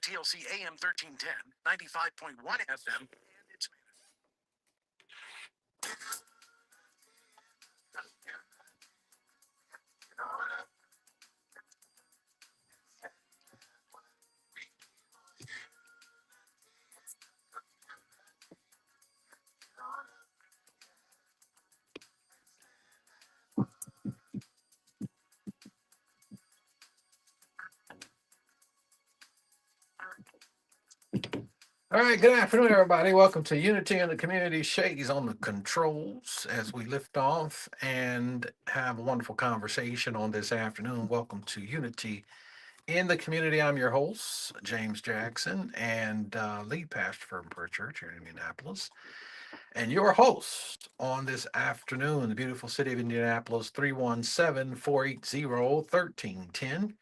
TLC AM 1310, 95.1 FM, and it's All right, good afternoon, everybody. Welcome to Unity in the Community. Shades on the controls as we lift off and have a wonderful conversation on this afternoon. Welcome to Unity in the Community. I'm your host, James Jackson, and lead pastor for Prayer Church here in Indianapolis. And your host on this afternoon, the beautiful city of Indianapolis, 317-480-1310.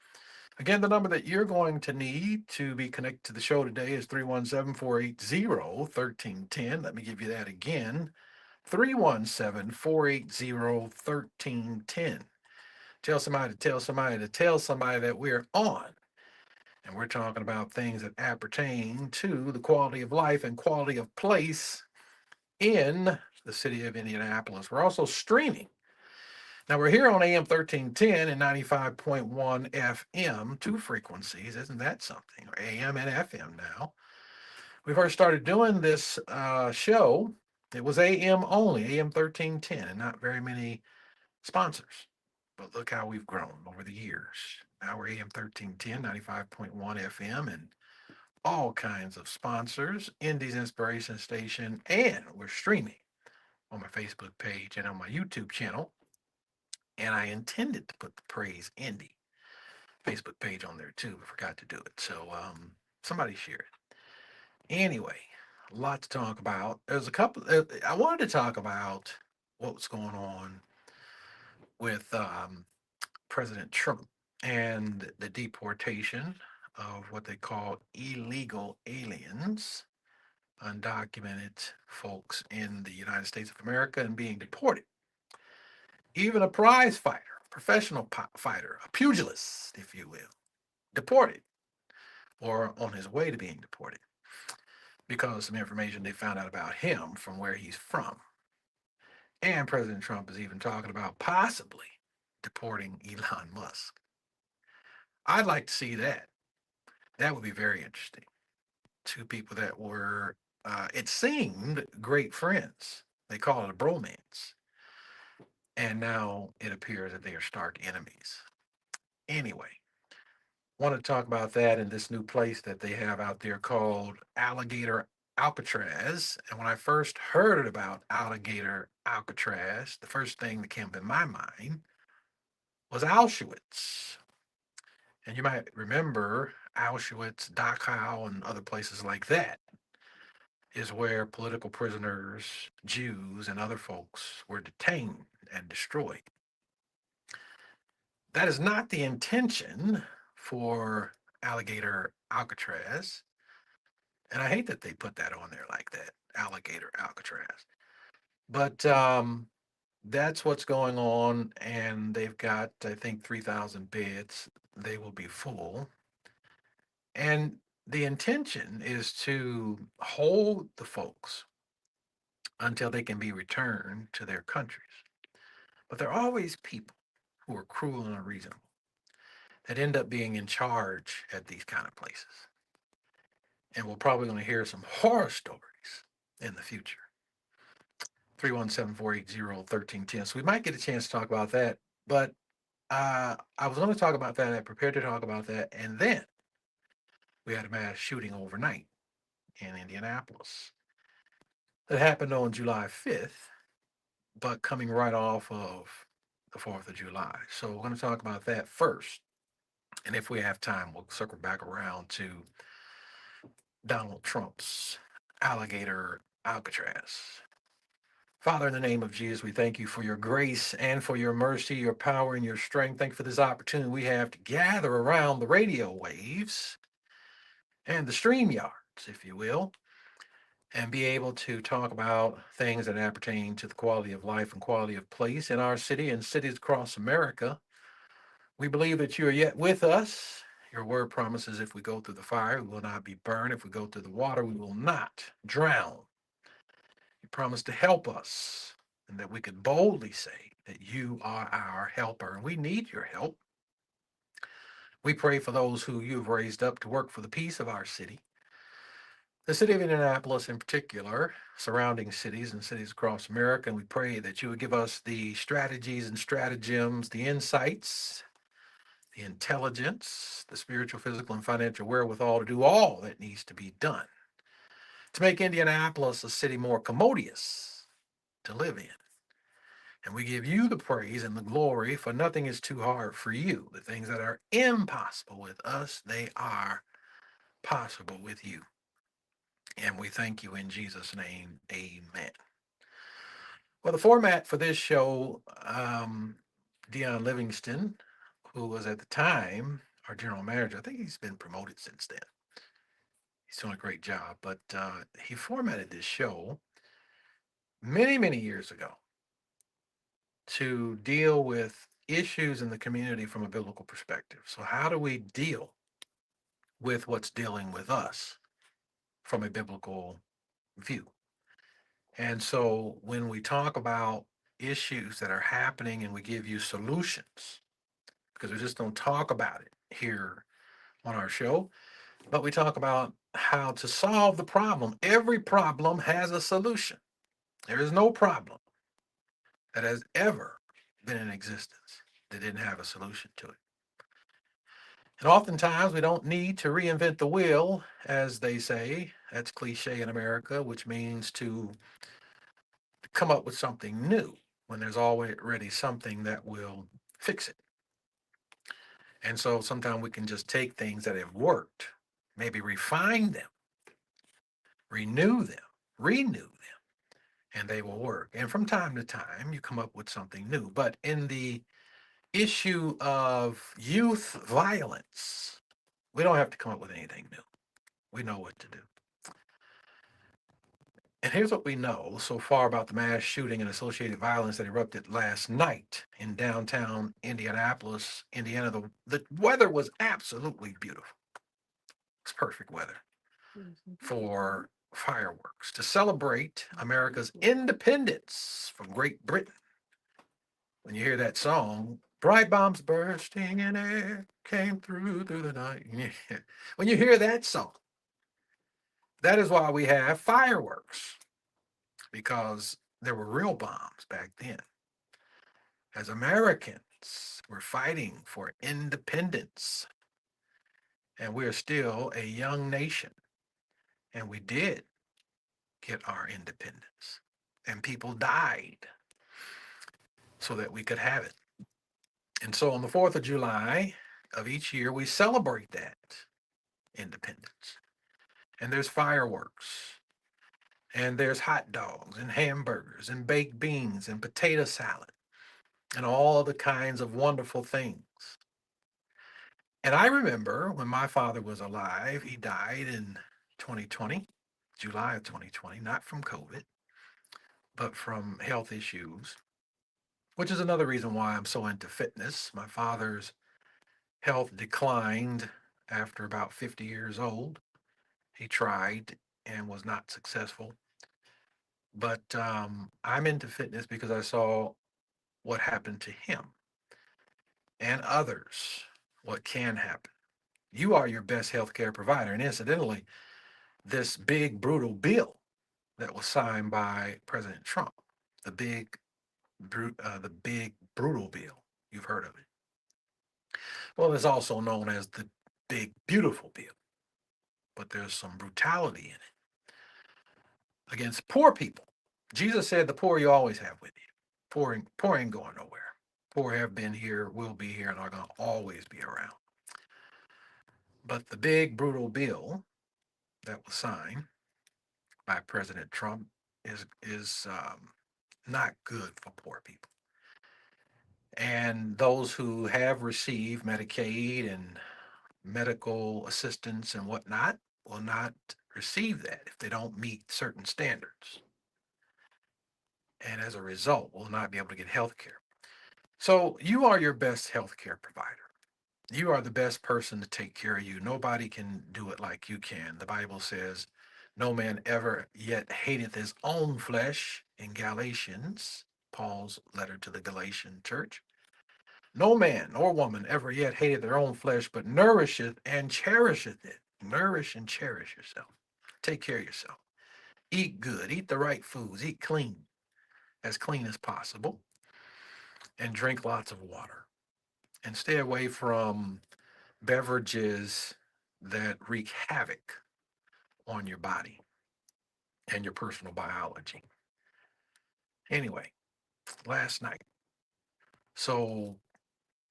Again, the number that you're going to need to be connected to the show today is 317-480-1310. Let me give you that again. 317-480-1310. Tell somebody to tell somebody to tell somebody that we're on. And we're talking about things that appertain to the quality of life and quality of place in the city of Indianapolis. We're also streaming. Now, we're here on AM 1310 and 95.1 FM, two frequencies. Isn't that something? Or AM and FM now. We first started doing this show. It was AM only, AM 1310, and not very many sponsors. But look how we've grown over the years. Now we're AM 1310, 95.1 FM, and all kinds of sponsors, Indies Inspiration Station, and we're streaming on my Facebook page and on my YouTube channel. And I intended to put the Praise Indy Facebook page on there too, but forgot to do it. So somebody share it. Anyway, a lot to talk about. There's a couple. I wanted to talk about what's going on with President Trump and the deportation of what they call illegal aliens, undocumented folks in the United States of America and being deported. Even a prize fighter, professional fighter, a pugilist, if you will, deported or on his way to being deported because of some information they found out about him from where he's from. And President Trump is even talking about possibly deporting Elon Musk. I'd like to see that. That would be very interesting. Two people that were, it seemed, great friends. They call it a bromance. And now it appears that they are stark enemies. Anyway, want to talk about that in this new place that they have out there called Alligator Alcatraz. And when I first heard about Alligator Alcatraz, the first thing that came up in my mind was Auschwitz. And you might remember Auschwitz, Dachau, and other places like that is where political prisoners, Jews, and other folks were detained and destroyed. That is not the intention for Alligator Alcatraz. And I hate that they put that on there like that, Alligator Alcatraz. But that's what's going on. And they've got, I think, 3,000 beds. They will be full. And the intention is to hold the folks until they can be returned to their countries. But there are always people who are cruel and unreasonable that end up being in charge at these kind of places. And we're probably going to hear some horror stories in the future. 317-480-1310. So we might get a chance to talk about that. But I was going to talk about that. I prepared to talk about that. And then we had a mass shooting overnight in Indianapolis that happened on July 5th, but coming right off of the 4th of July. So we're going to talk about that first. And if we have time, we'll circle back around to Donald Trump's Alligator Alcatraz. Father, in the name of Jesus, we thank you for your grace and for your mercy, your power, and your strength. Thank you for this opportunity we have to gather around the radio waves and the stream yards, if you will, and be able to talk about things that appertain to the quality of life and quality of place in our city and cities across America. We believe that you are yet with us. Your word promises if we go through the fire, we will not be burned. If we go through the water, we will not drown. You promise to help us and that we could boldly say that you are our helper. And we need your help. We pray for those who you've raised up to work for the peace of our city. The city of Indianapolis, in particular, surrounding cities and cities across America, and we pray that you would give us the strategies and stratagems, the insights, the intelligence, the spiritual, physical, and financial wherewithal to do all that needs to be done to make Indianapolis a city more commodious to live in. And we give you the praise and the glory, for nothing is too hard for you. The things that are impossible with us, they are possible with you. And we thank you in Jesus' name. Amen. Well, the format for this show, Dion Livingston, who was at the time our general manager, I think he's been promoted since then. He's doing a great job, but he formatted this show many, many years ago to deal with issues in the community from a biblical perspective. So, how do we deal with what's dealing with us from a biblical view? And so, when we talk about issues that are happening and we give you solutions, because we just don't talk about it here on our show, but we talk about how to solve the problem. Every problem has a solution. There is no problem that has ever been in existence that didn't have a solution to it. And oftentimes we don't need to reinvent the wheel, as they say. That's cliche in America, which means to come up with something new when there's already something that will fix it. And so sometimes we can just take things that have worked, maybe refine them, renew them, and they will work. And from time to time, you come up with something new. But in the issue of youth violence, we don't have to come up with anything new. We know what to do. And here's what we know so far about the mass shooting and associated violence that erupted last night in downtown Indianapolis, Indiana. The weather was absolutely beautiful. It's perfect weather for fireworks to celebrate America's independence from Great Britain. When you hear that song, bright bombs bursting in air came through the night. When you hear that song, that is why we have fireworks, because there were real bombs back then. As Americans, we're fighting for independence, and we're still a young nation, and we did get our independence, and people died so that we could have it. And so on the 4th of July of each year, we celebrate that independence. And there's fireworks, and there's hot dogs, and hamburgers, and baked beans, and potato salad, and all the kinds of wonderful things. And I remember when my father was alive, he died in 2020, July of 2020, not from COVID, but from health issues, which is another reason why I'm so into fitness. My father's health declined after about 50 years old. He tried and was not successful. But I'm into fitness because I saw what happened to him and others, what can happen. You are your best healthcare provider. And incidentally, this big, brutal bill that was signed by President Trump, the big, brutal bill, you've heard of it. Well, it's also known as the big, beautiful bill, but there's some brutality in it against poor people. Jesus said, the poor you always have with you. Poor ain't going nowhere. Poor have been here, will be here, and are going to always be around. But the big, brutal bill that was signed by President Trump is not good for poor people. And those who have received Medicaid and medical assistance and whatnot will not receive that if they don't meet certain standards. And as a result, will not be able to get health care. So you are your best health care provider. You are the best person to take care of you. Nobody can do it like you can. The Bible says, no man ever yet hateth his own flesh in Galatians, Paul's letter to the Galatian church. No man or woman ever yet hated their own flesh, but nourisheth and cherisheth it. Nourish and cherish yourself. Take care of yourself. Eat good. Eat the right foods. Eat clean, as clean as possible, and drink lots of water. And stay away from beverages that wreak havoc on your body and your personal biology. Anyway, last night. So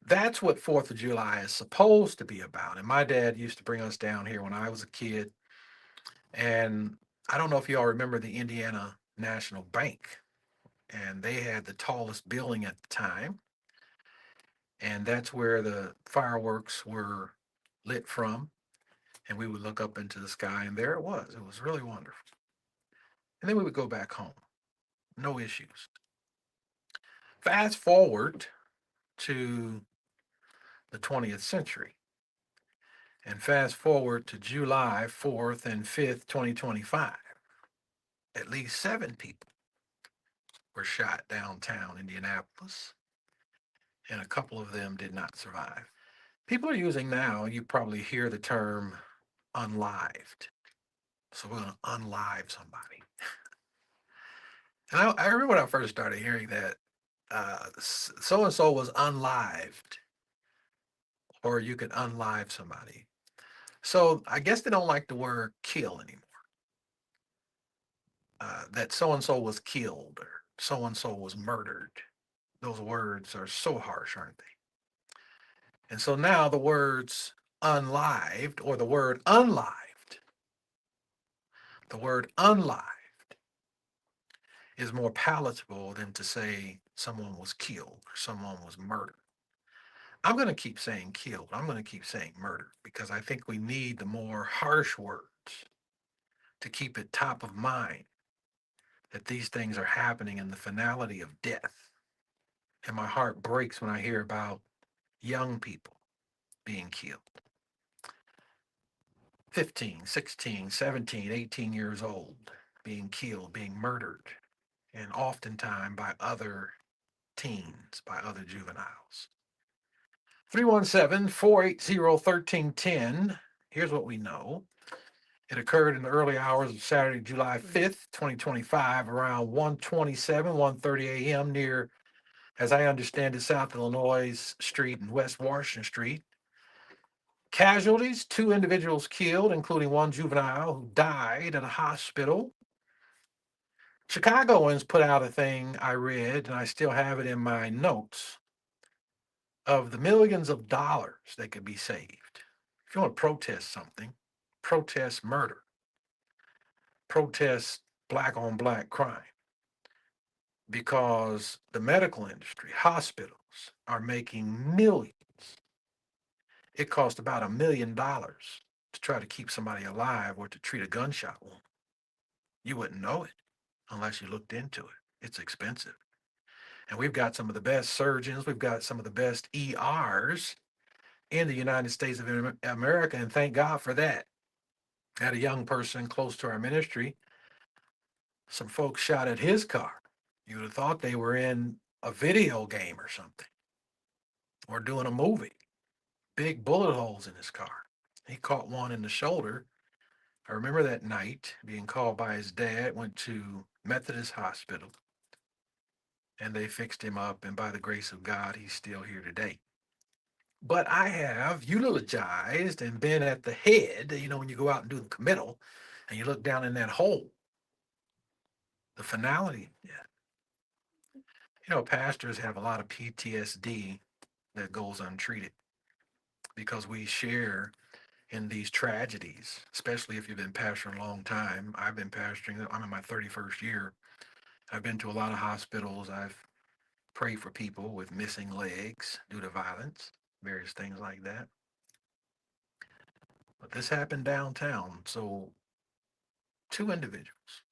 that's what 4th of July is supposed to be about. And my dad used to bring us down here when I was a kid. And I don't know if y'all remember the Indiana National Bank. And they had the tallest building at the time. And that's where the fireworks were lit from. And we would look up into the sky, and there it was. It was really wonderful. And then we would go back home. No issues. Fast forward to the 20th century. And fast forward to July 4th and 5th, 2025. At least 7 people were shot downtown Indianapolis, and a couple of them did not survive. People are using now, you probably hear the term unlived. So we're going to unlive somebody. And I remember when I first started hearing that so and so was unlived, or you could unlive somebody. So I guess they don't like the word kill anymore. That so and so was killed or so and so was murdered. Those words are so harsh, aren't they? And so now the words unlived or the word unlived is more palatable than to say someone was killed or someone was murdered. I'm going to keep saying killed. I'm going to keep saying murdered because I think we need the more harsh words to keep it top of mind that these things are happening in the finality of death. And my heart breaks when I hear about young people being killed. 15, 16, 17, 18 years old, being killed, being murdered, and oftentimes by other teens, by other juveniles. 317-480-1310. Here's what we know. It occurred in the early hours of Saturday, July 5th, 2025, around 1:27, 1:30 a.m. near, as I understand it, South Illinois Street and West Washington Street. Casualties, 2 individuals killed, including one juvenile who died at a hospital. Chicagoans put out a thing I read, and I still have it in my notes, of the millions of dollars that could be saved. If you want to protest something, protest murder, protest black on black crime, because the medical industry, hospitals, are making millions. It costs about $1 million to try to keep somebody alive or to treat a gunshot wound. You wouldn't know it unless you looked into it. It's expensive. And we've got some of the best surgeons, we've got some of the best ERs in the United States of America, and thank God for that. I had a young person close to our ministry, some folks shot at his car. You would have thought they were in a video game or something, or doing a movie. Big bullet holes in his car. He caught one in the shoulder. I remember that night being called by his dad, went to Methodist Hospital, and they fixed him up. And by the grace of God, he's still here today. But I have eulogized and been at the head, when you go out and do the committal and you look down in that hole, the finality. Yeah. Pastors have a lot of PTSD that goes untreated because we share in these tragedies, especially if you've been pastoring a long time. I've been pastoring, I'm in my 31st year. I've been to a lot of hospitals. I've prayed for people with missing legs due to violence, various things like that. But this happened downtown. So 2 individuals,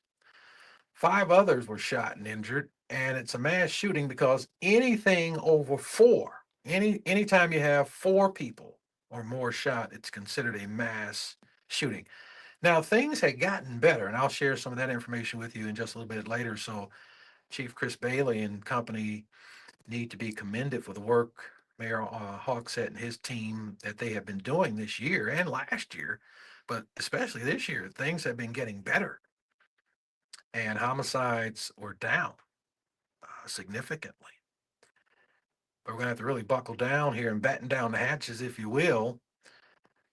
5 others were shot and injured. And it's a mass shooting because anything over four, anytime you have 4 people or more shot, it's considered a mass shooting. Now, things had gotten better, and I'll share some of that information with you in just a little bit later. So, Chief Chris Bailey and company need to be commended for the work Mayor Hawksett and his team that they have been doing this year and last year, but especially this year. Things have been getting better, and homicides were down significantly. But we're going to have to really buckle down here and batten down the hatches, if you will,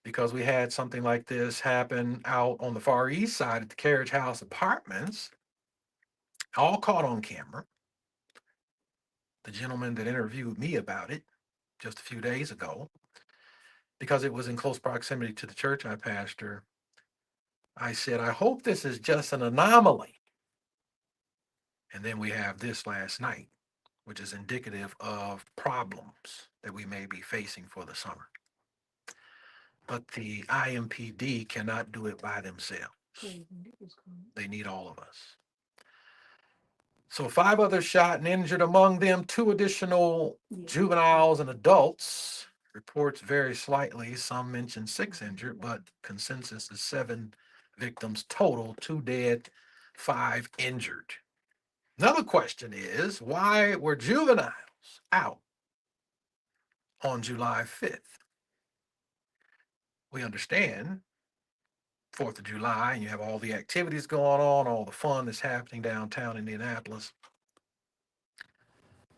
because we had something like this happen out on the Far East Side at the Carriage House Apartments, all caught on camera. The gentleman that interviewed me about it just a few days ago, because it was in close proximity to the church I pastor, I said, I hope this is just an anomaly. And then we have this last night, which is indicative of problems that we may be facing for the summer. But the IMPD cannot do it by themselves. They need all of us. So 5 others shot and injured, among them 2 additional juveniles and adults. Reports vary slightly. Some mention 6 injured, but consensus is 7 victims total, 2 dead, 5 injured. Another question is, why were juveniles out on July 5th? We understand 4th of July, and you have all the activities going on, all the fun that's happening downtown Indianapolis.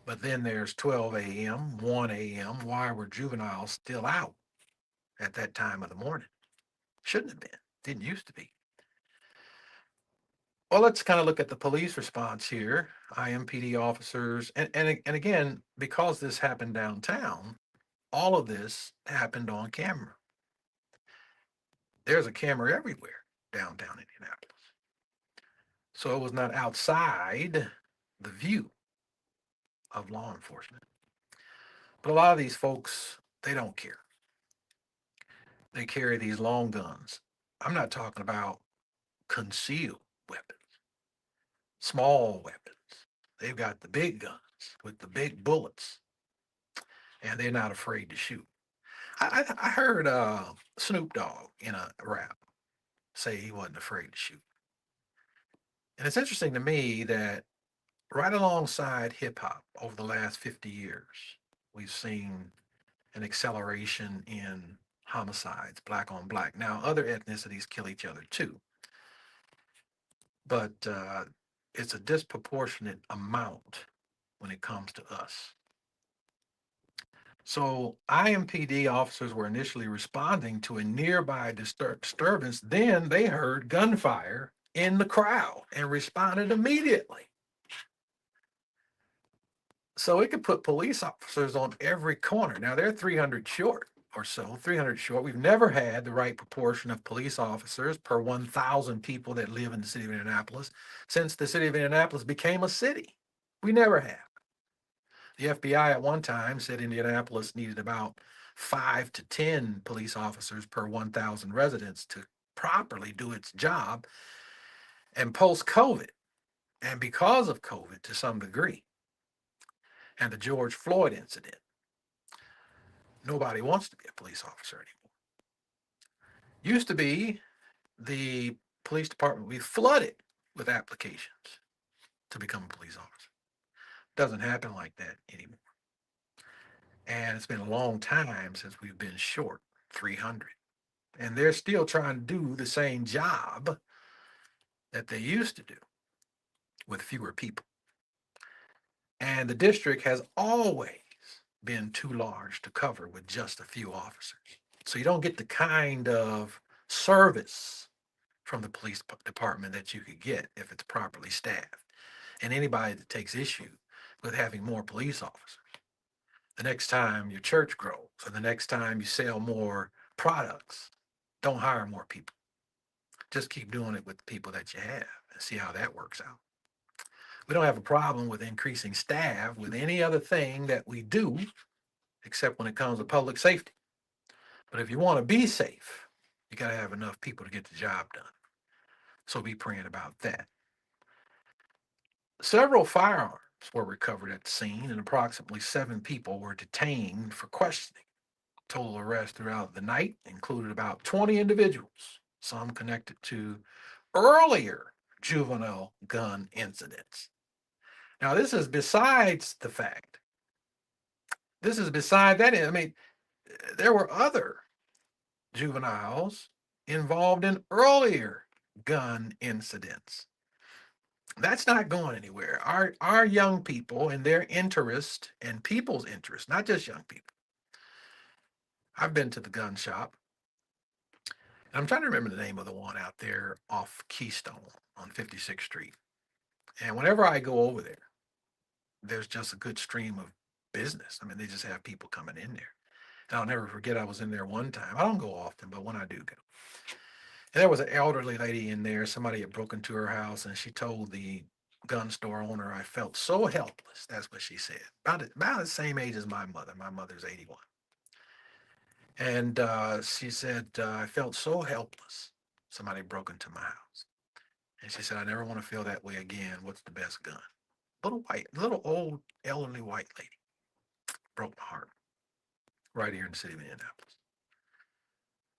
But then there's 12 a.m., 1 a.m. Why were juveniles still out at that time of the morning? Shouldn't have been. Didn't used to be. Well, let's kind of look at the police response here. IMPD officers, and again, because this happened downtown, all of this happened on camera. There's a camera everywhere downtown Indianapolis. So it was not outside the view of law enforcement. But a lot of these folks, they don't care. They carry these long guns. I'm not talking about concealed weapons, small weapons. They've got the big guns with the big bullets, and they're not afraid to shoot. I heard Snoop Dogg in a rap say he wasn't afraid to shoot. And it's interesting to me that right alongside hip hop over the last 50 years, we've seen an acceleration in homicides, black on black. Now, other ethnicities kill each other too, but it's a disproportionate amount when it comes to us. So, IMPD officers were initially responding to a nearby disturbance. Then they heard gunfire in the crowd and responded immediately. So it could put police officers on every corner. Now they're 300 short or so, 300 short. We've never had the right proportion of police officers per 1,000 people that live in the city of Indianapolis since the city of Indianapolis became a city. We never have. The FBI at one time said Indianapolis needed about 5 to 10 police officers per 1,000 residents to properly do its job. And post COVID, and because of COVID to some degree, and the George Floyd incident, nobody wants to be a police officer anymore. Used to be the police department we flooded with applications to become a police officer. Doesn't happen like that anymore. And it's been a long time since we've been short 300. And they're still trying to do the same job that they used to do with fewer people. And the district has always been too large to cover with just a few officers. So you don't get the kind of service from the police department that you could get if it's properly staffed. And anybody that takes issue with having more police officers, the next time your church grows or the next time you sell more products, don't hire more people. Just keep doing it with the people that you have and see how that works out. We don't have a problem with increasing staff with any other thing that we do, except when it comes to public safety. But if you want to be safe, you got to have enough people to get the job done. So be praying about that. Several firearms were recovered at the scene, and approximately 7 people were detained for questioning. Total arrests throughout the night included about 20 individuals, some connected to earlier juvenile gun incidents. Now, this is besides the fact, this is beside that. I mean, there were other juveniles involved in earlier gun incidents. That's not going anywhere. Our young people and their interest and people's interest, not just young people. I've been to the gun shop. I'm trying to remember the name of the one out there off Keystone on 56th Street. And whenever I go over there, there's just a good stream of business. I mean, they just have people coming in there. And I'll never forget I was in there one time. I don't go often, but when I do go. And there was an elderly lady in there. Somebody had broken into her house, and she told the gun store owner, I felt so helpless. That's what she said. About the same age as my mother. My mother's 81. And she said, I felt so helpless. Somebody broke into my house. And she said, I never want to feel that way again. What's the best gun? Little old elderly white lady. Broke my heart right here in the city of Indianapolis.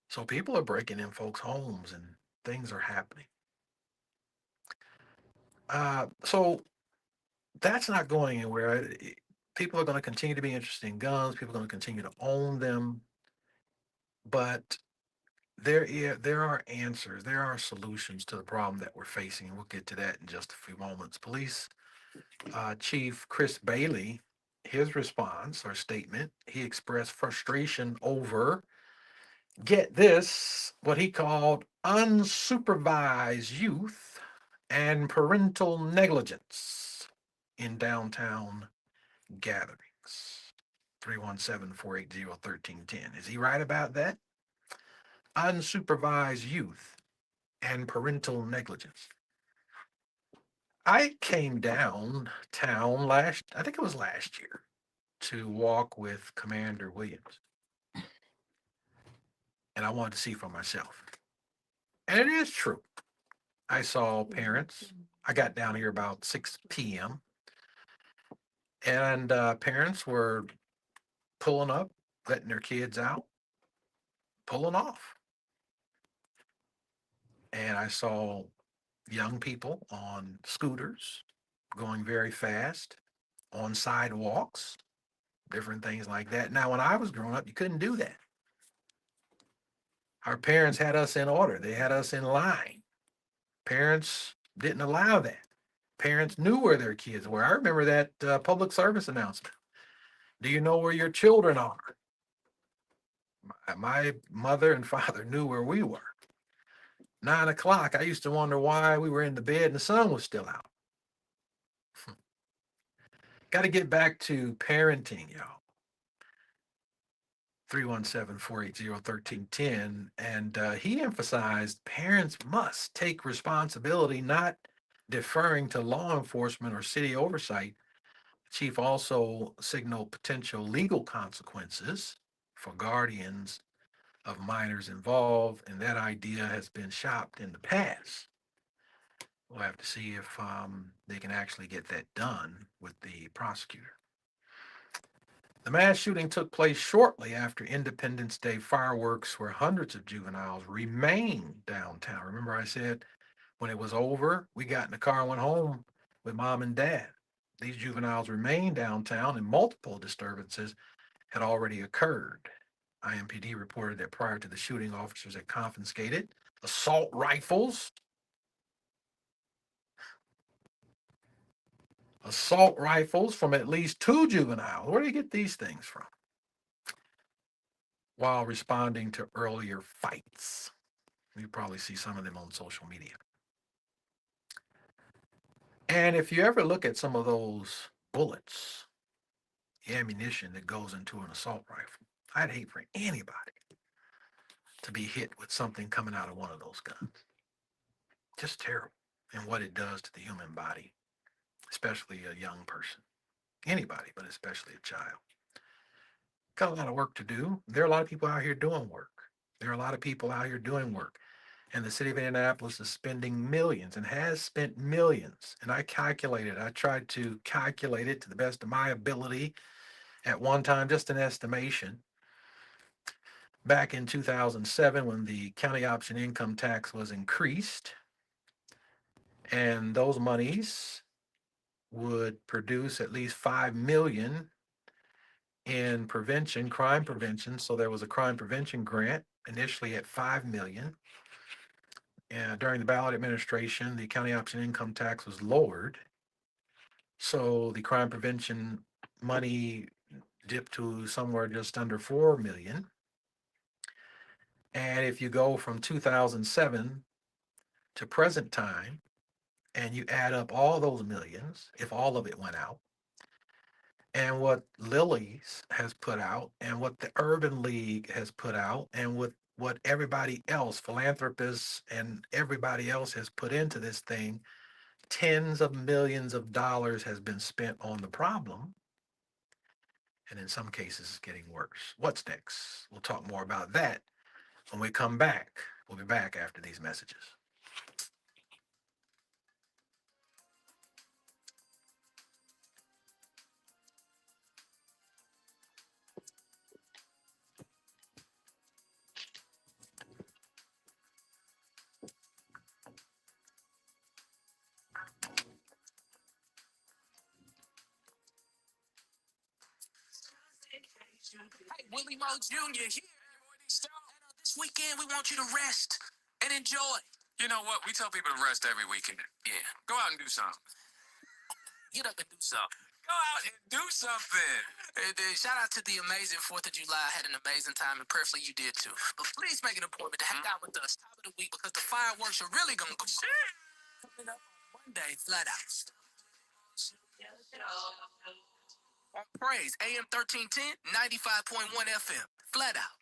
So people are breaking in folks' homes and things are happening. So that's not going anywhere. People are going to continue to be interested in guns. People are going to continue to own them. But there are answers. There are solutions to the problem that we're facing. And we'll get to that in just a few moments. Police Chief Chris Bailey, his response or statement, he expressed frustration over, get this, what he called unsupervised youth and parental negligence in downtown gatherings. 317-480-1310. Is he right about that? Unsupervised youth and parental negligence. I came downtown I think it was last year, to walk with Commander Williams. And I wanted to see for myself. And it is true. I saw parents. I got down here about 6 p.m. And parents were pulling up, letting their kids out, pulling off. And I saw young people on scooters going very fast, on sidewalks, different things like that. Now, when I was growing up, you couldn't do that. Our parents had us in order, they had us in line. Parents didn't allow that. Parents knew where their kids were. I remember that public service announcement. Do you know where your children are? My mother and father knew where we were. 9 o'clock, I used to wonder why we were in the bed and the sun was still out. Got to get back to parenting, y'all. 317-480-1310. And he emphasized parents must take responsibility, not deferring to law enforcement or city oversight. The chief also signaled potential legal consequences for guardians of minors involved, and that idea has been shopped in the past. We'll have to see if they can actually get that done with the prosecutor. The mass shooting took place shortly after Independence Day fireworks, where hundreds of juveniles remained downtown. Remember, I said when it was over, we got in the car and went home with mom and dad. These juveniles remained downtown, and multiple disturbances had already occurred. IMPD reported that prior to the shooting, officers had confiscated assault rifles. Assault rifles from at least 2 juveniles. Where do you get these things from? While responding to earlier fights. You probably see some of them on social media. And if you ever look at some of those bullets, the ammunition that goes into an assault rifle, I'd hate for anybody to be hit with something coming out of one of those guns. Just terrible. And what it does to the human body, especially a young person. Anybody, but especially a child. Got a lot of work to do. There are a lot of people out here doing work. There are a lot of people out here doing work. And the city of Indianapolis is spending millions and has spent millions. And I tried to calculate it to the best of my ability at one time, just an estimation. Back in 2007, when the county option income tax was increased, and those monies would produce at least 5 million in prevention, crime prevention. So there was a crime prevention grant initially at 5 million. And during the ballot administration, the county option income tax was lowered. So the crime prevention money dipped to somewhere just under 4 million. And if you go from 2007 to present time and you add up all those millions, if all of it went out, and what Lily's has put out, and what the Urban League has put out, and what everybody else, philanthropists and everybody else has put into this thing, tens of millions of dollars has been spent on the problem. And in some cases, it's getting worse. What's next? We'll talk more about that when we come back. We'll be back after these messages. Hey, Willie Mo Jr. here. This weekend, we want you to rest and enjoy. You know what? We tell people to rest every weekend. Yeah. Go out and do something. Get up and do something. Go out and do something. Shout out to the amazing 4th of July. Had an amazing time, and prayerfully you did too. But please make an appointment to hang out with us top of the week because the fireworks are really going to go coming up on Monday, flat out. Praise AM 1310, 95.1 FM, flat out.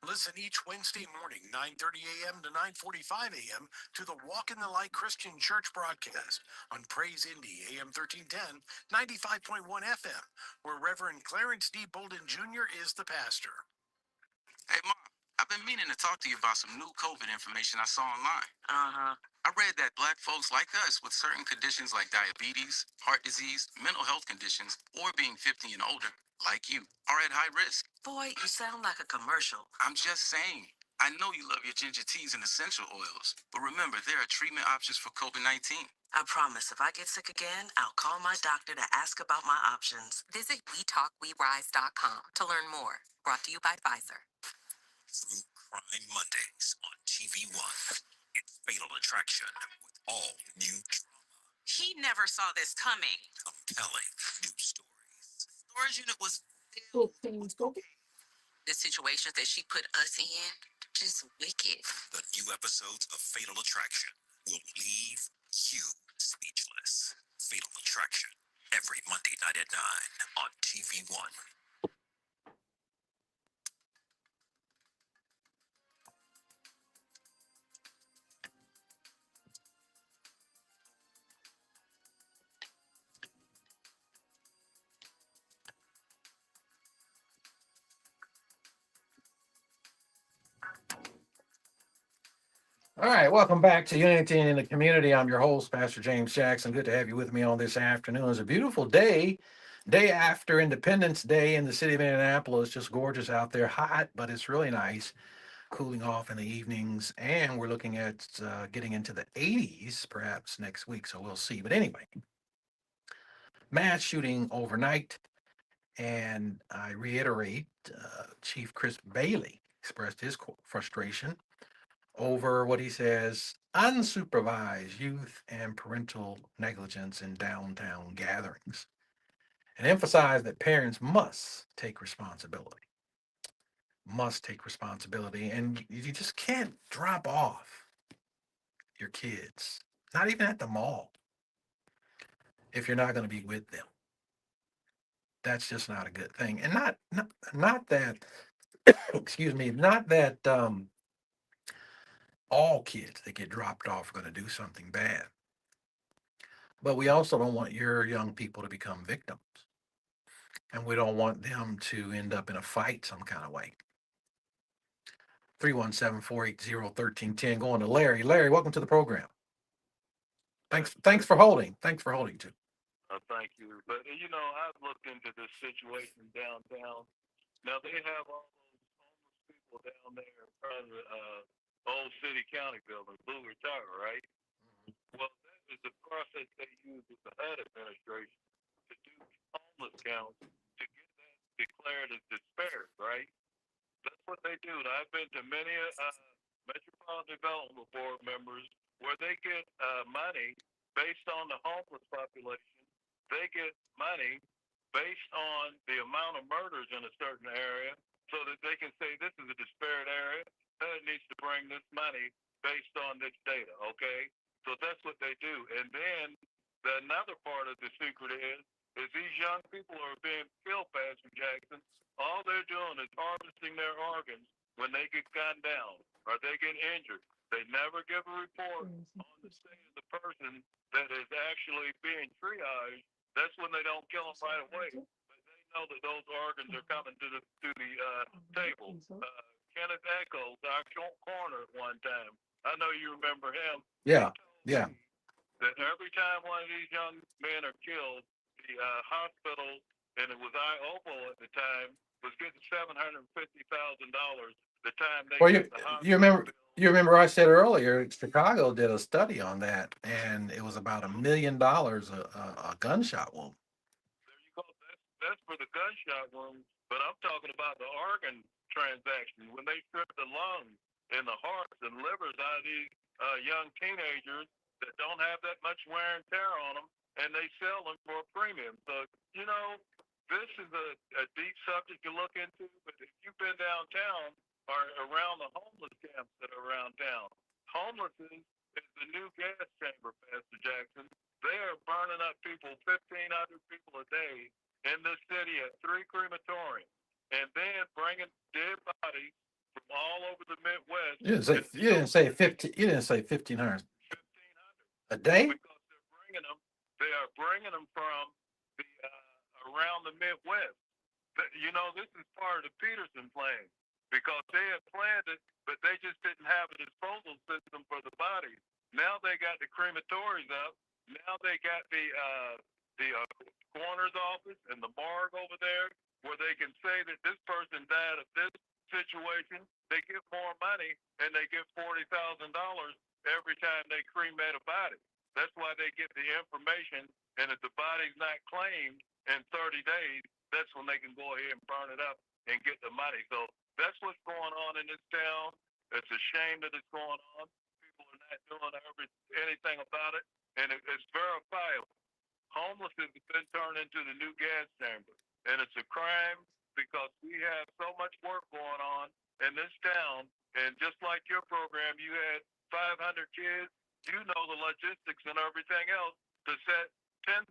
Listen each Wednesday morning, 9:30 a.m. to 9:45 a.m. to the Walk in the Light Christian Church broadcast on Praise Indy, AM 1310, 95.1 FM, where Reverend Clarence D. Bolden Jr. is the pastor. Hey, Mom, I've been meaning to talk to you about some new COVID information I saw online. I read that Black folks like us with certain conditions like diabetes, heart disease, mental health conditions, or being 50 and older, like you, are at high risk. Boy, you sound like a commercial. I'm just saying. I know you love your ginger teas and essential oils, but remember, there are treatment options for COVID-19. I promise, if I get sick again, I'll call my doctor to ask about my options. Visit WeTalkWeRise.com to learn more. Brought to you by Pfizer. True Crime Mondays on TV1. It's Fatal Attraction with all new drama. He never saw this coming. Compelling new stories. Storage unit was the situations that she put us in, just wicked. The new episodes of Fatal Attraction will leave you speechless. Fatal Attraction, every Monday night at 9 on TV1. All right, welcome back to Unity in the Community. I'm your host, Pastor James Jackson. Good to have you with me on this afternoon. It's a beautiful day, day after Independence Day in the city of Indianapolis. Just gorgeous out there, hot, but it's really nice, cooling off in the evenings. And we're looking at getting into the 80s perhaps next week, so we'll see. But anyway, mass shooting overnight. And I reiterate, Chief Chris Bailey expressed his frustration over what he says unsupervised youth and parental negligence in downtown gatherings, and emphasized that parents must take responsibility. Must take responsibility, and you just can't drop off your kids, not even at the mall, if you're not going to be with them. That's just not a good thing, and not that. Excuse me, not that all kids that get dropped off are going to do something bad. But we also don't want your young people to become victims. And we don't want them to end up in a fight some kind of way. 317-480-1310. Going to Larry. Larry, welcome to the program. Thanks for holding. Thanks for holding too. Thank you. But I've looked into this situation downtown. Now they have all those homeless people people down there in front of the old city county building, Blue Tower, right? Well, that is the process they use with the HUD administration to do homeless counts to get that declared as despaired, right? That's what they do. And I've been to many Metropolitan Development Board members where they get money based on the homeless population. They get money based on the amount of murders in a certain area so that they can say this is a disparate area. That needs to bring this money based on this data, okay? So that's what they do. And then another part of the secret is these young people are being killed, Pastor Jackson. All they're doing is harvesting their organs when they get gunned down or they get injured. They never give a report on the state of the person that is actually being triaged. That's when they don't kill them right away. But they know that those organs are coming to the table. Kenneth Echols, our coroner at one time. I know you remember him. Yeah, yeah. That every time one of these young men are killed, the hospital, and it was IOPO at the time, was getting $750,000 the time they Well, get the hospital. you remember I said earlier, Chicago did a study on that, and it was about $1 million a gunshot wound. There you go. That's for the gunshot wound, but I'm talking about the organ transaction when they strip the lungs and the hearts and livers out of these young teenagers that don't have that much wear and tear on them, and they sell them for a premium. So, you know, this is a deep subject to look into, but if you've been downtown or around the homeless camps that are around town, homelessness is the new gas chamber, Pastor Jackson. They are burning up people, 1,500 people a day in this city at 3 crematoriums, and then bringing dead bodies from all over the Midwest. You didn't say 15. You didn't say 1,500 a day. Because they are bringing them from the around the Midwest. You know, this is part of the Peterson plan because they had planned it, but they just didn't have a disposal system for the bodies. Now they got the crematories up. Now they got the coroner's office and the morgue over there where they can say that this person died of this situation. They get more money and they get $40,000 every time they cremate a body. That's why they get the information, and if the body's not claimed in 30 days, that's when they can go ahead and burn it up and get the money. So that's what's going on in this town. It's a shame that it's going on. People are not doing anything about it, and it's verifiable. Homelessness has been turned into the new gas chamber, and it's a crime because we have so much work going on in this town, and just like your program, you had 500 kids. You know the logistics and everything else to set 10,000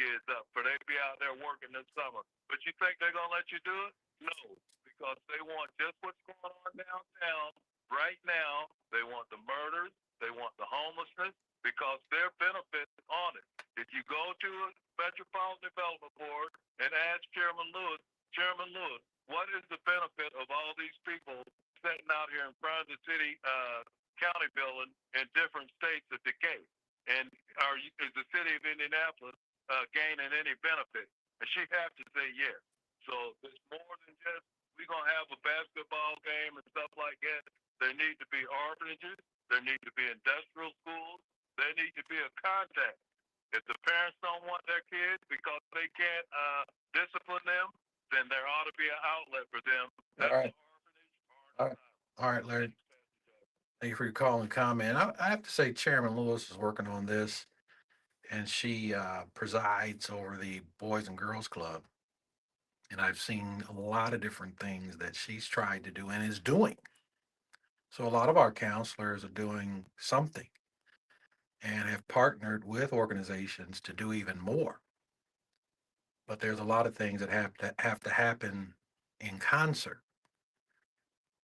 kids up for they be out there working this summer. But you think they're going to let you do it? No, because they want just what's going on downtown right now. They want the murders. They want the homelessness because they're benefiting on it. If you go to a Metropolitan Development Board and ask Chairman Lewis, what is the benefit of all these people sitting out here in front of the city county building in different states of decay? And is the city of Indianapolis gaining any benefit? And she have to say yes. So there's more than just we're going to have a basketball game and stuff like that. There need to be orphanages. There need to be industrial schools. There need to be a contact. If the parents don't want their kids because they can't discipline them, then there ought to be an outlet for them. All right. All right, Larry. Thank you for your call and comment. I have to say, Chairman Lewis is working on this, and she presides over the Boys and Girls Club. And I've seen a lot of different things that she's tried to do and is doing. So a lot of our counselors are doing something and have partnered with organizations to do even more. But there's a lot of things that have to happen in concert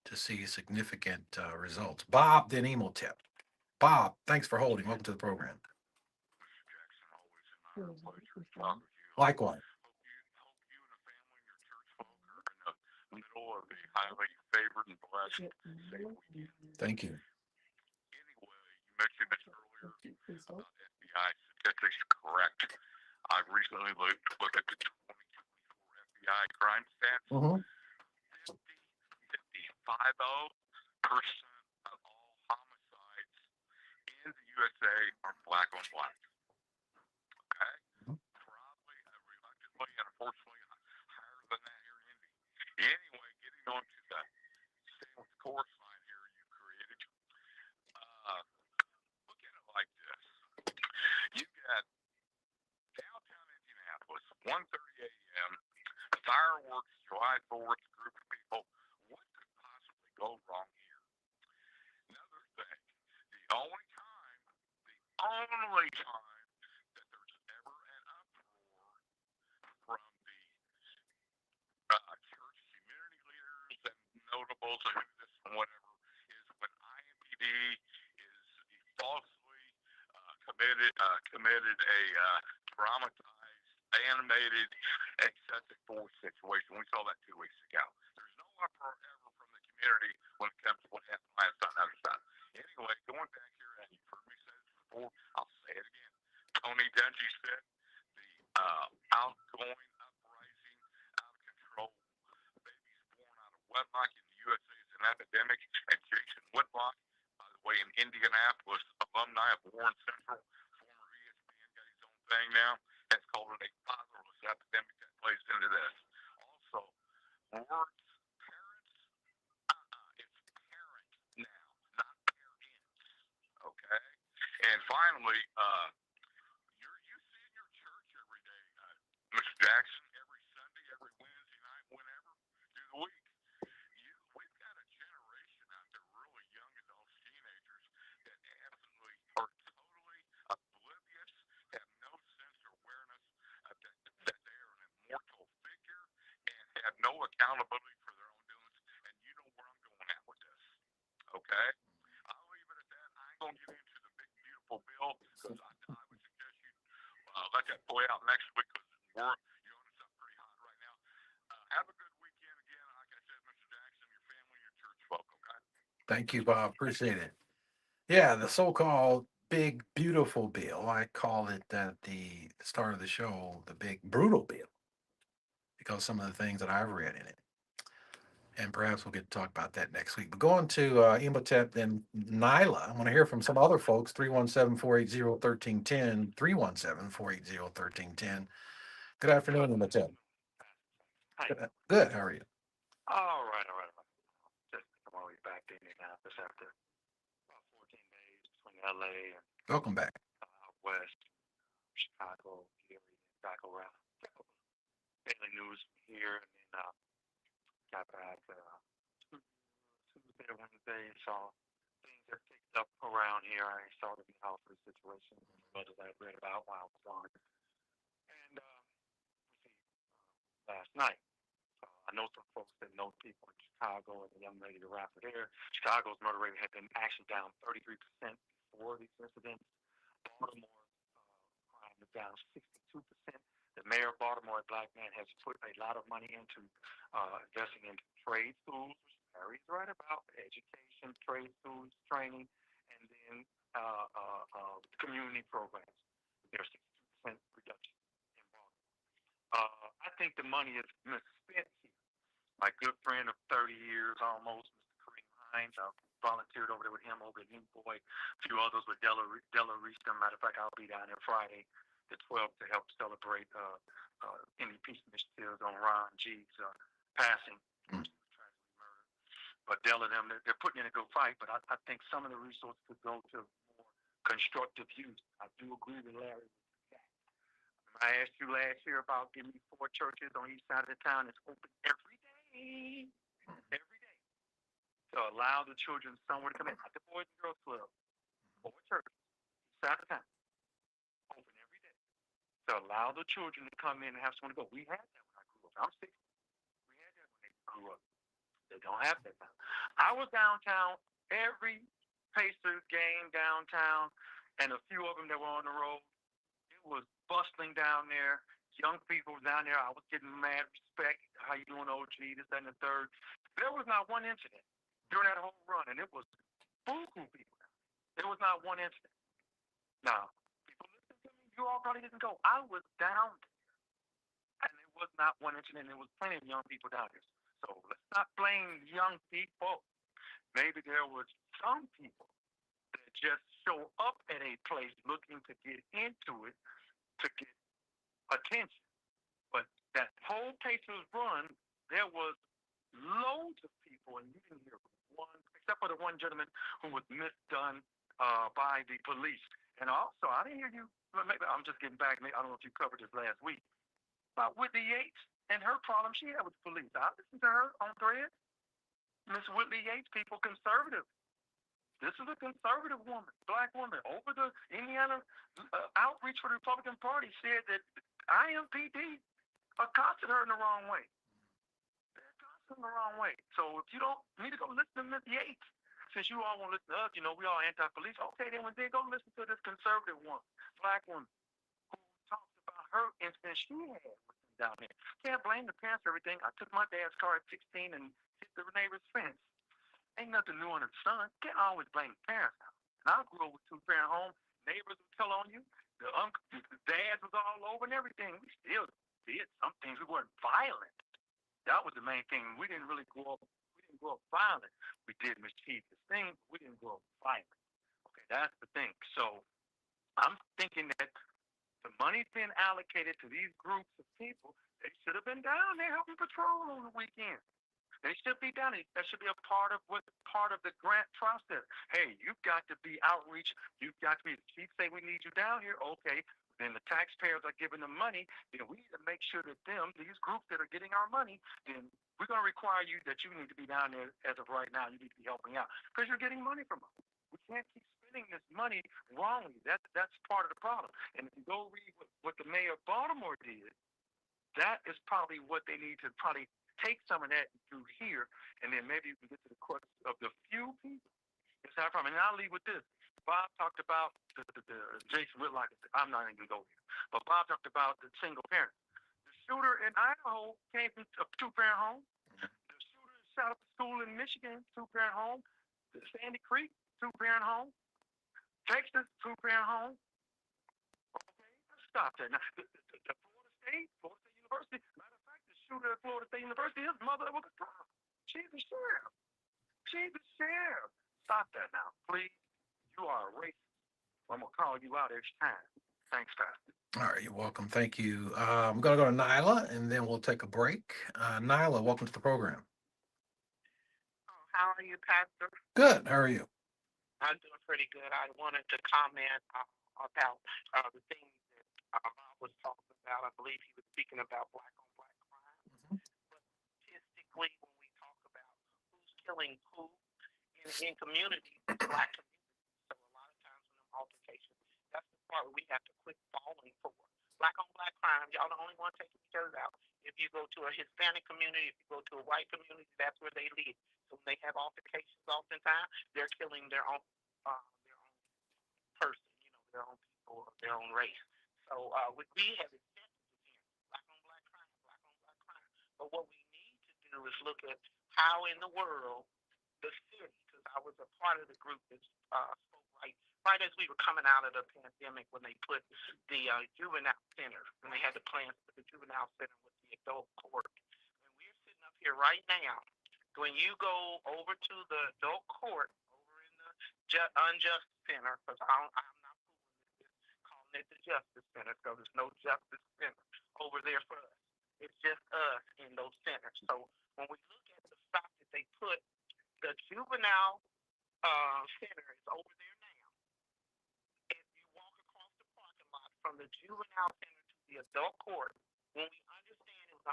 to see significant results. Bob, then Emotep. Bob, thanks for holding. Welcome to the program. Likewise. Hope you and the family and your church folk are in the middle of a highly favored and blessed safe weekend. Thank you. Anyway, you mentioned this earlier about FBI statistics. Correct. I recently looked at the 2024 FBI crime stats. 50 50% of all homicides in the USA are black on black. Okay? Probably, reluctantly, and unfortunately, higher than that here in Indy. Anyway, getting on to the staying with the chorus line here you created. Look at it like this. You got downtown Indianapolis, 1:30 a.m. Fireworks, July 4th, group of people. What could possibly go wrong here? Another thing, the only time that there's ever an uproar from the church community leaders and notables and who this and whatever is when IMPD is falsely committed a dramatized, animated, excessive force situation. We saw that 2 weeks ago. There's no uproar ever from the community when it comes to what happened last time. Other stuff. Anyway, going back here, and you've heard me say this before, I'll say it again. Tony Dungy said the outgoing, uprising, out of control, babies born out of wedlock in the USA is an epidemic. And Jason Whitlock, by the way, in Indianapolis, alumni of Warren Central, former ESPN, got his own thing now, has called it a fatherless epidemic that plays into this. Also, words parents, it's parent now, not parents. Okay? And finally, you see in your church every day, Mr. Jackson, every Sunday, every Wednesday night, whenever, through the week. We've got a generation out there, really young adults, teenagers, that absolutely are totally oblivious, have no sense or awareness that they are an immortal figure and have no accountability for their own doings. And you know where I'm going at with this. Okay? I'll leave it at that. I ain't going to get into the big, beautiful bill because I would suggest you let that play out next week because you're on something pretty hot right now. Have a good weekend again. Like I said, Mr. Jackson, your family, your church folk, okay? Thank you, Bob. Appreciate it. Yeah, the so-called big beautiful bill. I call it at the start of the show the big brutal bill because some of the things that I've read in it. And perhaps we'll get to talk about that next week. But going to Imhotep and Nyla, I want to hear from some other folks. 317-480-1310, 317-480-1310. Good afternoon, Imhotep. Hi. Good. How are you? All right. Just come all the way back to Indianapolis after about 14 days between LA and Welcome back. West, Chicago, Gary, back around. Daily news from here, and then got back Tuesday or Wednesday, saw things that picked up around here. I saw the house situation, what I read about while I was gone. And last night, I know some folks that know people in Chicago, and the young lady, the rapper there. Chicago's murder rate had been actually down 33% before these incidents. Baltimore's crime was down 62%. The mayor of Baltimore, a black man, has put a lot of money into investing into trade schools, which Harry's right about, education, trade schools, training, and then community programs. There's 62% reduction in Baltimore. I think the money is misspent here. My good friend of 30 years almost, Mr. Kareem Hines, I volunteered over there with him over at New Boy, a few others with Della Reeston. Matter of fact, I'll be down there Friday the 12th to help celebrate any peace initiatives on Ron G's passing, tragically murdered. But Della them, they're putting in a good fight, but I think some of the resources could go to more constructive use. I do agree with Larry. I asked you last year about giving me 4 churches on each side of the town that's open every day, to allow the children somewhere to come in. Not the Boys and Girls Club, 4 churches, each side of the town, open every day, to allow the children to come in and have somewhere to go. We had that when I grew up. I'm 60. We had that when they grew up. They don't have that now. I was downtown every Pacers game downtown, and a few of them that were on the road. It was bustling down there. Young people down there. I was getting mad respect. How you doing, OG? This, that, and the third. There was not one incident during that whole run, and it was buku people. There was not one incident. Now, people listen to me. You all probably didn't go. I was down there, and there was not one incident. There was plenty of young people down there. So let's not blame young people. Maybe there was some people that just show up at a place looking to get into it to get attention. But that whole Pacers run, there was loads of people, and you didn't hear one, except for the one gentleman who was misdone by the police. And also, I didn't hear you. Maybe I'm just getting back. I don't know if you covered this last week about Whitney Yates and her problem she had with the police. I listened to her on Thread. Miss Whitney Yates, people conservative. This is a conservative woman, black woman, over the Indiana outreach for the Republican Party said that IMPD accosted her in the wrong way. They accosted her in the wrong way. So if you don't need to go listen to Miss Yates, since you all want to listen to us, we all anti-police. Okay, then go listen to this conservative woman, black woman, who talks about her incident she had with them down there. Can't blame the parents for everything. I took my dad's car at 16 and hit the neighbor's fence. Ain't nothing new under the sun. Can't always blame the parents now. And I grew up with two-parent home. Neighbors would tell on you. The dads was all over and everything. We still did some things. We weren't violent. That was the main thing. We didn't really grow up. We didn't grow up violent. We did mischievous things. We didn't grow up violent. Okay, that's the thing. So I'm thinking that the money's being allocated to these groups of people. They should have been down there helping patrol on the weekend. They should be down there. That should be a part of the grant process. Hey, you've got to be outreach. You've got to be. The chief say we need you down here. Okay, then the taxpayers are giving them money. Then we need to make sure that these groups that are getting our money, then we're going to require you that you need to be down there as of right now. You need to be helping out because you're getting money from us. We can't keep spending this money wrongly. That's part of the problem. And if you go read what the mayor of Baltimore did, that is probably what they need to probably take some of that through here, and then maybe you can get to the crux of the few people. It's not from. And I'll leave with this. Bob talked about the Jason Whitlock. I'm not even going to go here. But Bob talked about the single parent. The shooter in Idaho came from a two-parent home. The shooter shot up the school in Michigan, two-parent home. The Sandy Creek, two-parent home. Texas, two-parent home. Okay, let's stop that. Now, the Florida State University, matter of fact, the shooter at Florida State University, his mother was a cop. She's the sheriff. She's the sheriff. Stop that now, please. You are a racist. I'm going to call you out each time. Thanks, Pastor. All right, you're welcome. Thank you. I'm going to go to Nyla, and then we'll take a break. Nyla, welcome to the program. How are you, Pastor? Good. How are you? I'm doing pretty good. I wanted to comment about the things that Bob was talking about. I believe he was speaking about black-on-black crime. Mm-hmm. But statistically, when we talk about who's killing who in communities, black communities, so a lot of times when them altercations, that's the part where we have to quit falling for. Black-on-black crime, y'all the only one taking each other out. If you go to a Hispanic community, if you go to a white community, that's where they live. So when they have altercations, oftentimes they're killing their own person, their own people, their own race. So we have accepted again black-on-black crime, black-on-black crime. But what we need to do is look at how in the world the city, because I was a part of the group that spoke right as we were coming out of the pandemic when they put the juvenile center, when they had the plans for the juvenile center with the adult court. And we're sitting up here right now. When you go over to the adult court over in the unjust center, because I'm not fooling with this, calling it the justice center, because there's no justice center over there for us. It's just us in those centers. So when we look at the fact that they put the juvenile center is over there now. If you walk across the parking lot from the juvenile center to the adult court, when we understand it was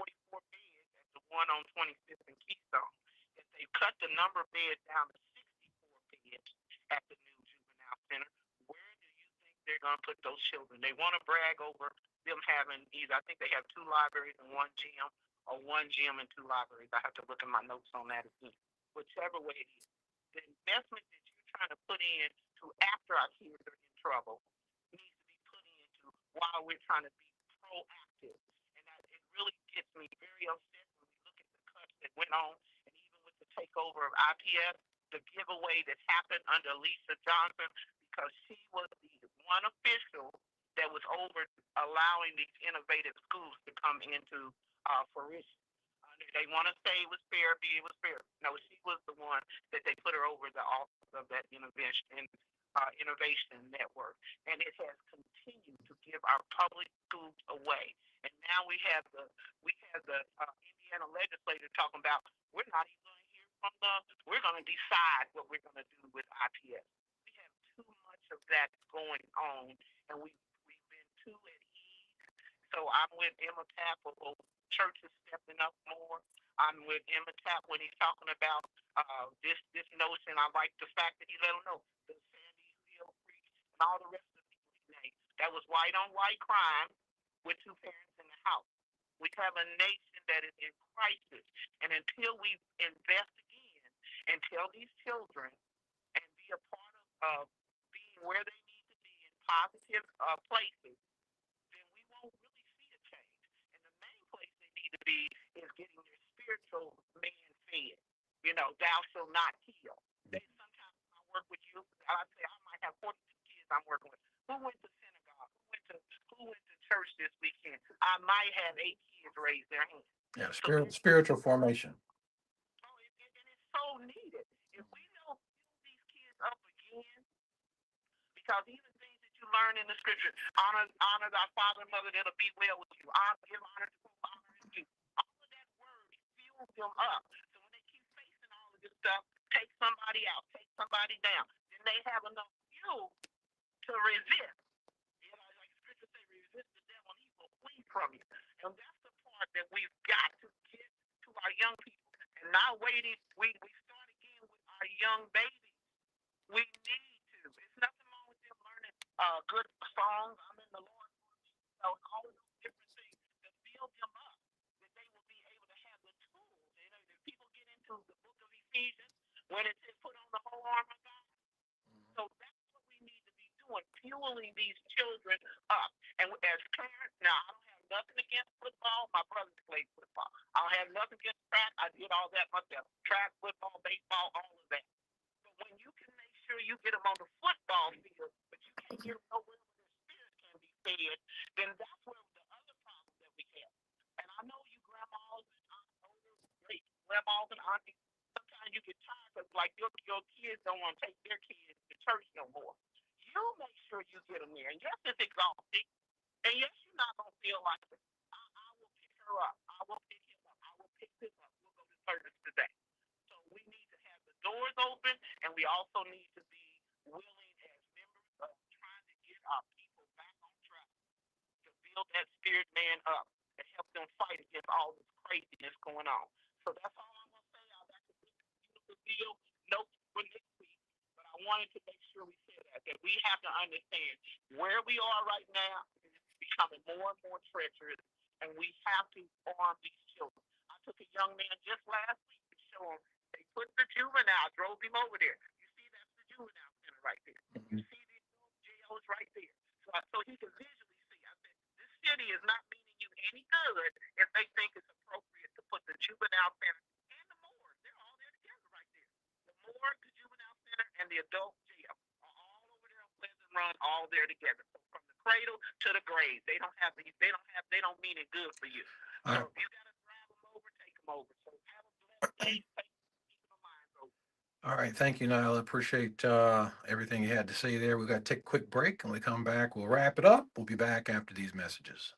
144 beds at the one on 25th and Keystone, if they cut the number of beds down to 64 beds at the new juvenile center, where do you think they're going to put those children? They want to brag over them having either, I think they have 2 libraries and 1 gym, or 1 gym and 2 libraries. I have to look at my notes on that again. Whichever way it is. The investment that you're trying to put in to after our kids are in trouble needs to be put into while we're trying to be proactive. And it really gets me very upset when we look at the cuts that went on, and even with the takeover of IPS, the giveaway that happened under Lisa Johnson, because she was the one official that was over allowing these innovative schools to come into fruition. They want to say it was therapy. It was fair. No, she was the one that they put her over the office of that innovation network, and it has continued to give our public schools away. And now we have the Indiana legislature talking about we're not even going to hear from the. We're going to decide what we're going to do with IPS. We have too much of that going on, and we've been too at ease. So I'm with Emma Tapp of churches stepping up more. I'm with Emma Tapp when he's talking about this notion. I like the fact that he let them know the Sandy Hill Creek and all the rest of the people he named. That was white on white crime with two parents in the house. We have a nation that is in crisis, and until we invest again and tell these children and be a part of being where they need to be in positive places, then we won't really see a change. And the main place they need to be is getting their spiritual man fed. You know, thou shalt not kill. Sometimes when I work with you, I say I might have 42 kids I'm working with. Who went to synagogue? Who went to church this weekend? I might have 8 kids raise their hand. Yeah, spiritual formation. Oh, and it's so needed. If we don't build these kids up again, because even things that you learn in the scripture, honor thy father and mother, that'll be well with you. Give honor to whom honor is due. All of that word fuels them up. So when they keep facing all of this stuff, take somebody out, take somebody down, then they have enough fuel to resist. You know, like scripture say, resist the devil and he will flee from you. And that's the part that we've got to get to our young people. And not waiting, we start again with our young babies. We need to. It's nothing wrong with them learning good songs. I'm in the Lord, all of those different things that build them up, that they will be able to have the tools. You know, if people get into the book of Ephesians, when it says put on the whole armor of God. So that's what we need to be doing, fueling these children up. And as parents, now I don't have nothing against football. My brothers played football. I don't have nothing against track. I did all that myself. Track, football, baseball, all of that. But when you can make sure you get them on the football field, but you can't get them nowhere where their spirit can be fed, then that's where the other problem that we have. And I know you grandmas and great grandmas and aunties, sometimes you get tired because like your kids don't want to take their kids to church no more. You make sure you get them there. And yes, it's exhausting. And yes, you're not going to feel like it. I will pick her up. I will pick him up. I will pick this up. We'll go to service today. So we need to have the doors open, and we also need to be willing as members of trying to get our people back on track to build that spirit man up and help them fight against all this craziness going on. So that's all I'm going to say. I'll have to do the beautiful deal notes for next week. But I wanted to make sure we said that we have to understand where we are right now is becoming more and more treacherous, and we have to arm these children. I took a young man just last week to show him. They put the juvenile, drove him over there. You see, that's the juvenile center right there. You see these jails right there. So he can visually see. I said, this city is not meaning you any good if they think it's appropriate to put the juvenile center and the morgue. They're all there together right there. The morgue, the juvenile center, and the adult jail are all over there on Pleasant Run, all there together. So from the cradle to the grave, they don't mean it good for you. So if you gotta drive them over, take them over. So have a blessed day. All right. Thank you, Niall. I appreciate everything you had to say there. We've got to take a quick break. When we come back, we'll wrap it up. We'll be back after these messages.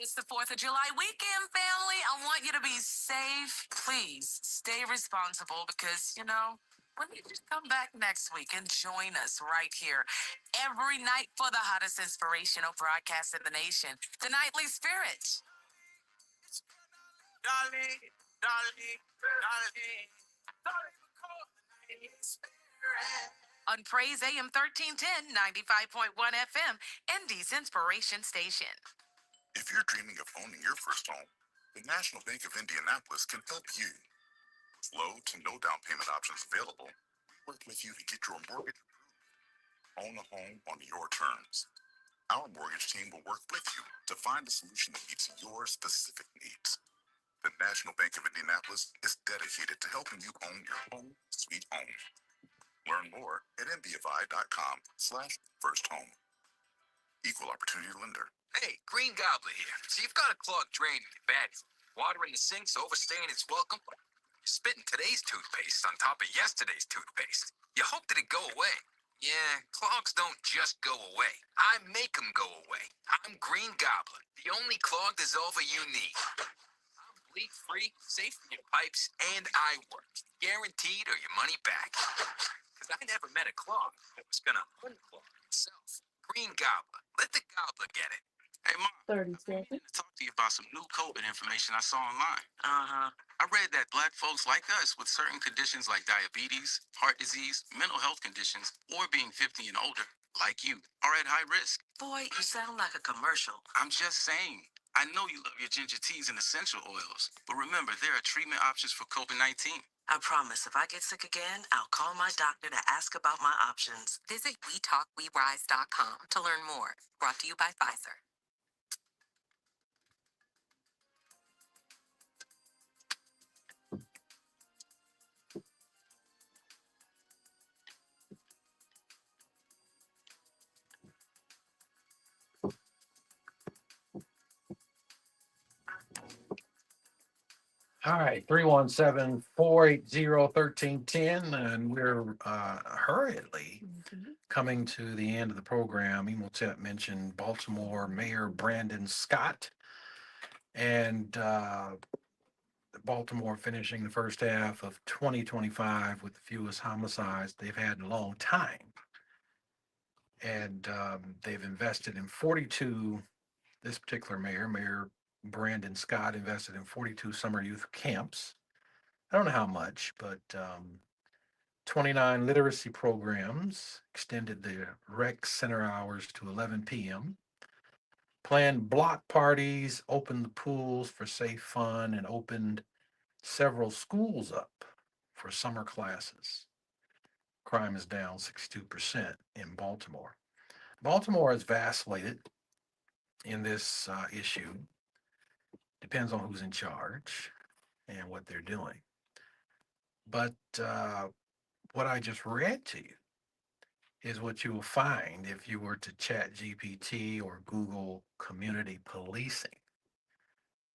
It's the 4th of July weekend, family. I want you to be safe. Please stay responsible because, we need you to come back next week and join us right here every night for the hottest inspirational broadcast in the nation, The Nightly Spirit. Darling, darling, darling, on Praise AM 1310, 95.1 FM, Indy's Inspiration Station. If you're dreaming of owning your first home, the National Bank of Indianapolis can help you. With low to no down payment options available, Work with you to get your mortgage approved. Own a home on your terms. Our mortgage team will work with you to find a solution that meets your specific needs. The National Bank of Indianapolis is dedicated to helping you own your home sweet home. Learn more at nbfi.com/first home. Equal opportunity lender. Hey, Green Gobbler here. So you've got a clogged drain in your bathroom. Water in the sink's overstaying its welcome. You're spitting today's toothpaste on top of yesterday's toothpaste. You hope that it go away. Yeah, clogs don't just go away. I make them go away. I'm Green Gobbler, the only clog dissolver you need. I'm bleed-free, safe for your pipes, and I work. Guaranteed or your money back. Because I never met a clog that was going to unclog itself. Green Gobbler. Let the gobbler get it. Hey, Mom. 30 I've been meaning seconds. to talk to you about some new COVID information I saw online. I read that black folks like us with certain conditions like diabetes, heart disease, mental health conditions, or being 50 and older, like you, are at high risk. Boy, you sound like a commercial. I'm just saying. I know you love your ginger teas and essential oils, but remember, there are treatment options for COVID-19. I promise if I get sick again, I'll call my doctor to ask about my options. Visit WeTalkWeRise.com to learn more. Brought to you by Pfizer. All right, 317-480-1310, and we're hurriedly coming to the end of the program. Emotep mentioned Baltimore Mayor Brandon Scott, and Baltimore finishing the first half of 2025 with the fewest homicides they've had in a long time. And they've invested in 42, this particular Mayor Brandon Scott, invested in 42 summer youth camps. I don't know how much, but 29 literacy programs, extended the rec center hours to 11 p.m., planned block parties, opened the pools for safe fun, and opened several schools up for summer classes. Crime is down 62% in Baltimore. Baltimore has vacillated in this issue. Depends on who's in charge and what they're doing. But what I just read to you is what you will find if you were to chat GPT or Google community policing.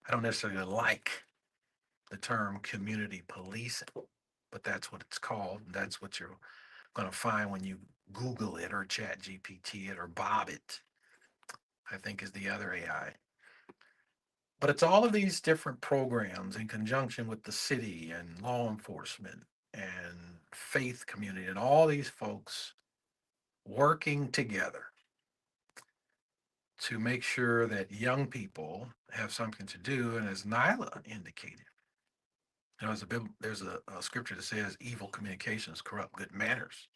I don't necessarily like the term community policing, but that's what it's called. And that's what you're going to find when you Google it or chat GPT it or Bob it, I think is the other AI. But it's all of these different programs in conjunction with the city and law enforcement and faith community and all these folks working together to make sure that young people have something to do. And as Nyla indicated, there's a scripture that says evil communications corrupt good manners.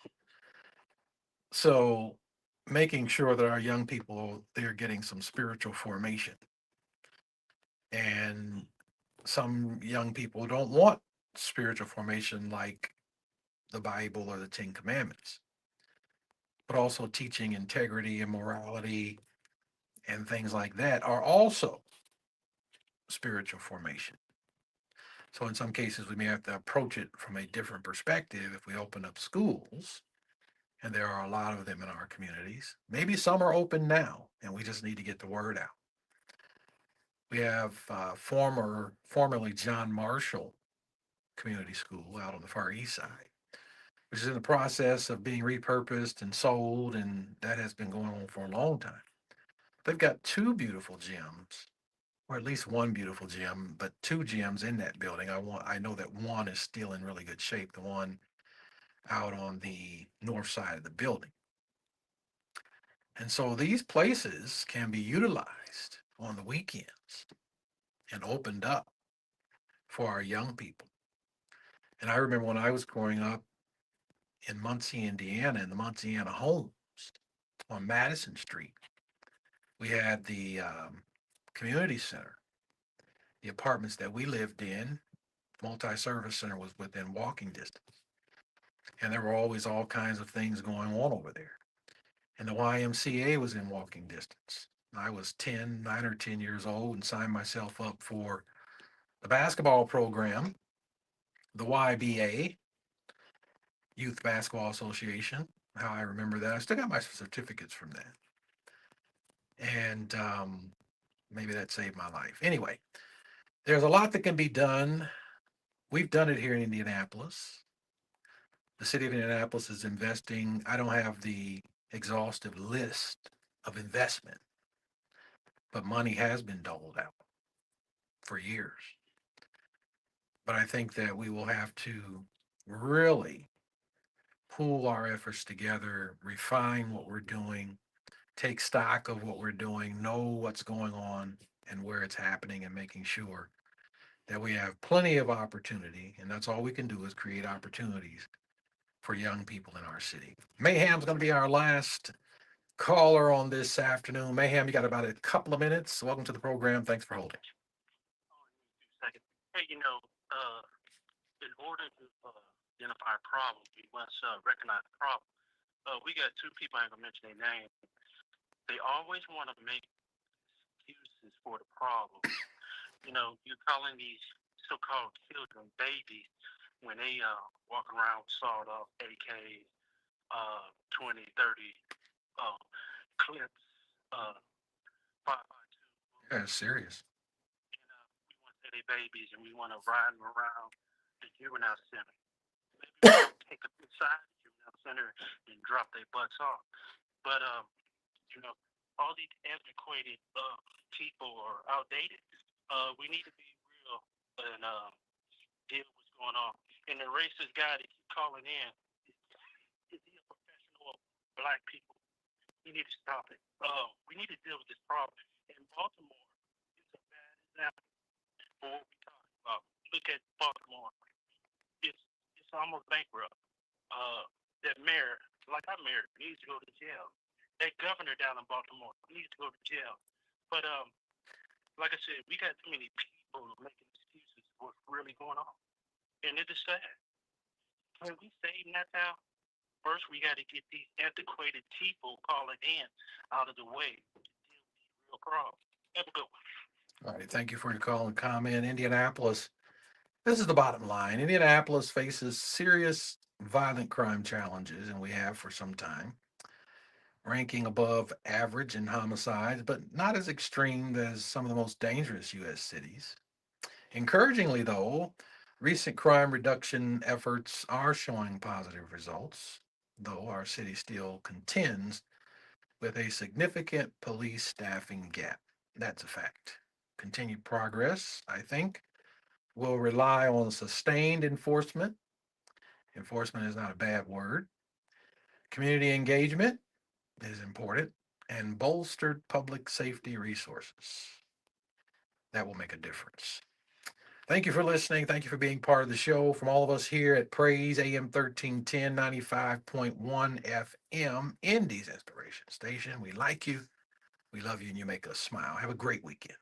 So making sure that our young people, they're getting some spiritual formation. And some young people don't want spiritual formation like the Bible or the Ten Commandments, but also teaching integrity and morality and things like that are also spiritual formation. So in some cases, we may have to approach it from a different perspective if we open up schools, and there are a lot of them in our communities. Maybe some are open now, and we just need to get the word out. We have formerly John Marshall Community School out on the Far East Side, which is in the process of being repurposed and sold, and that has been going on for a long time. They've got two beautiful gyms, or at least one beautiful gym, but two gyms in that building. I know that one is still in really good shape, the one out on the north side of the building. And so these places can be utilized on the weekends and opened up for our young people. And I remember when I was growing up in Muncie, Indiana, in the Muncie homes on Madison Street, we had the community center. The apartments that we lived in, multi-service center was within walking distance. And there were always all kinds of things going on over there. And the YMCA was in walking distance. I was 9 or 10 years old, and signed myself up for the basketball program, the YBA, Youth Basketball Association. How I remember that. I still got my certificates from that. And maybe that saved my life. Anyway, there's a lot that can be done. We've done it here in Indianapolis. The city of Indianapolis is investing. I don't have the exhaustive list of investment, but money has been doled out for years. But I think that we will have to really pool our efforts together, refine what we're doing, take stock of what we're doing, know what's going on and where it's happening, and making sure that we have plenty of opportunity. And that's all we can do is create opportunities for young people in our city. Mayhem's going to be our last caller on this afternoon. Mayhem, you got about a couple of minutes. Welcome to the program. Thanks for holding. Hey, in order to identify a problem, we must recognize the problem. We got two people, I ain't gonna mention their name. They always want to make excuses for the problem. You're calling these so-called children babies when they walk around with sawed off AKs, 20, 30 clips, 5.2. Yeah, it's serious. And we want to say they babies, and we want to ride them around the juvenile center. Maybe we want to take them inside the juvenile center and drop their butts off. But all these antiquated people are outdated. We need to be real and deal with what's going on. And the racist guy that keep calling in, is he a professional black people? We need to stop it. We need to deal with this problem. In Baltimore, it's a bad example for what we talking about. Look at Baltimore. It's almost bankrupt. That mayor, like our mayor, needs to go to jail. That governor down in Baltimore needs to go to jail. But like I said, we got too many people making excuses for what's really going on, and it is sad. Can we save that town? First, we got to get these antiquated people calling in out of the way to deal with these real problems. Have a good one. All right. Thank you for your call and comment. Indianapolis, this is the bottom line. Indianapolis faces serious violent crime challenges, and we have for some time, ranking above average in homicides, but not as extreme as some of the most dangerous U.S. cities. Encouragingly, though, recent crime reduction efforts are showing positive results, though our city still contends with a significant police staffing gap. That's a fact. Continued progress, I think, will rely on sustained enforcement. Enforcement is not a bad word. Community engagement is important, and bolstered public safety resources. That will make a difference. Thank you for listening. Thank you for being part of the show. From all of us here at Praise AM 1310, 95.1 FM, Indy's Inspiration Station. We like you, we love you, and you make us smile. Have a great weekend.